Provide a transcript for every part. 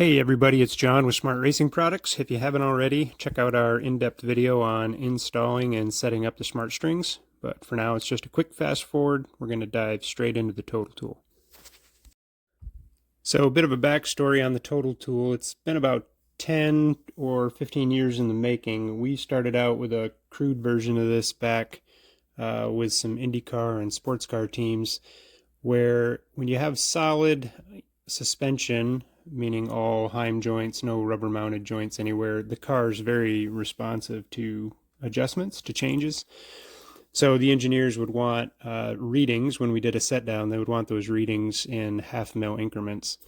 Hey everybody, it's John with Smart Racing Products. If you haven't already, check out our in-depth video on installing and setting up the smart strings. But for now, it's just a quick fast forward. We're going to dive straight into the Toetal Tool. So a bit of a backstory on the Toetal Tool. It's been about 10 or 15 years in the making. We started out with a crude version of this back with some IndyCar and sports car teams, where when you have solid suspension, meaning all heim joints, no rubber mounted joints anywhere, the car is very responsive to adjustments, to changes. So the engineers would want readings. When we did a set down, they would want those readings in half-mil increments.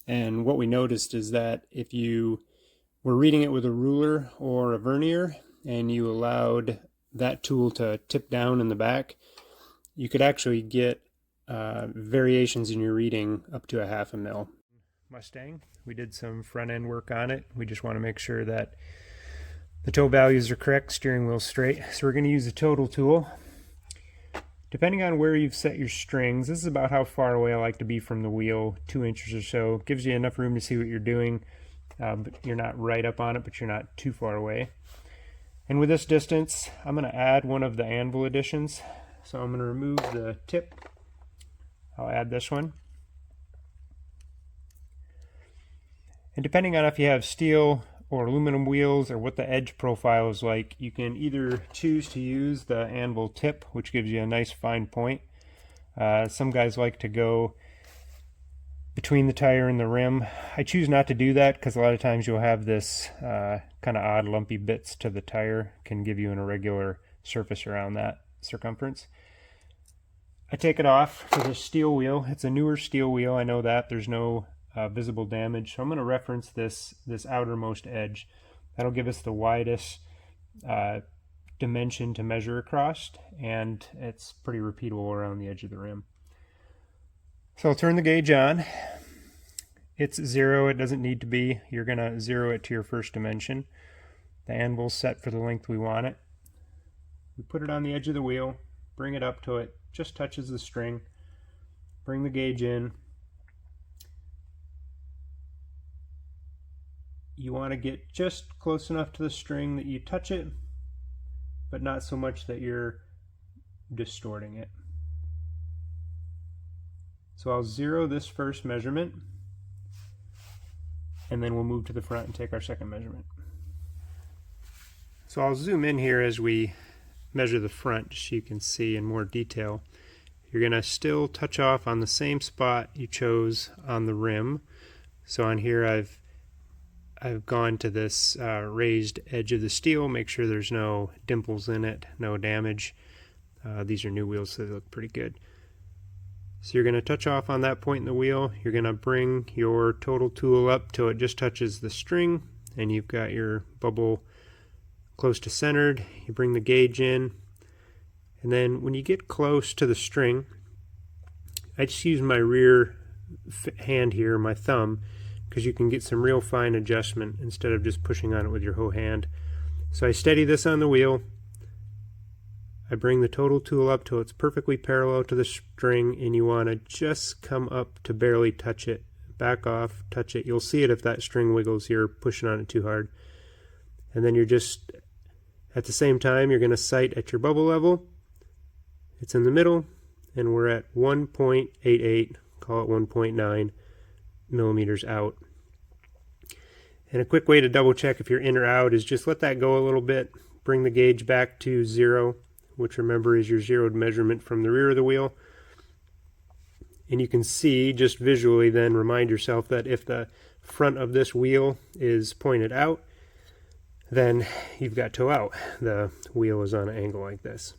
And what we noticed is that if you were reading it with a ruler or a vernier and you allowed that tool to tip down in the back, you could actually get variations in your reading up to a half-a-mil. Mustang, we did some front end work on it. We just want to make sure that the toe values are correct, steering wheel straight. So we're going to use the Toetal Tool. Depending on where you've set your strings, this is about how far away I like to be from the wheel, 2 inches or so. Gives you enough room to see what you're doing, but you're not right up on it, but you're not too far away. And with this distance, I'm going to add one of the anvil additions. So I'm going to remove the tip. I'll add this one. And depending on if you have steel or aluminum wheels or what the edge profile is like, you can either choose to use the anvil tip, which gives you a nice fine point. Some guys like to go between the tire and the rim. I choose not to do that because a lot of times you'll have this kind of odd lumpy bits to the tire, can give you an irregular surface around that circumference. I take it off for the steel wheel. It's a newer steel wheel, I know that. There's no visible damage. So I'm going to reference this outermost edge. That'll give us the widest dimension to measure across, and it's pretty repeatable around the edge of the rim. So I'll turn the gauge on. It's 0. It doesn't need to be. You're going to 0 it to your first dimension. The anvil's set for the length we want it. We put it on the edge of the wheel, bring it up to it, just touches the string, bring the gauge in. You want to get just close enough to the string that you touch it, but not so much that you're distorting it. So I'll 0 this first measurement, and then we'll move to the front and take our second measurement. So I'll zoom in here as we measure the front so you can see in more detail. You're going to still touch off on the same spot you chose on the rim. So on here I've gone to this raised edge of the steel, make sure there's no dimples in it, no damage. These are new wheels, so they look pretty good. So you're going to touch off on that point in the wheel. You're going to bring your Toetal Tool up till it just touches the string, and you've got your bubble close to centered. You bring the gauge in, and then when you get close to the string, I just use my rear hand here, my thumb, because you can get some real fine adjustment instead of just pushing on it with your whole hand. So I steady this on the wheel. I bring the Toetal Tool up till it's perfectly parallel to the string, and you want to just come up to barely touch it. Back off, touch it. You'll see it if that string wiggles, you're pushing on it too hard. And then you're just, at the same time, you're going to sight at your bubble level. It's in the middle, and we're at 1.88, call it 1.9 millimeters out. And a quick way to double check if you're in or out is just let that go a little bit, bring the gauge back to 0, which remember is your zeroed measurement from the rear of the wheel. And you can see just visually then remind yourself that if the front of this wheel is pointed out, then you've got toe out. The wheel is on an angle like this.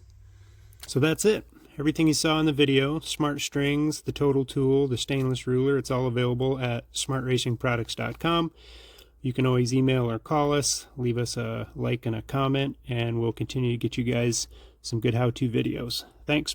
So that's it. Everything you saw in the video, smart strings, the Toetal Tool, the stainless ruler, it's all available at smartracingproducts.com. You can always email or call us, leave us a like and a comment, and we'll continue to get you guys some good how-to videos. Thanks.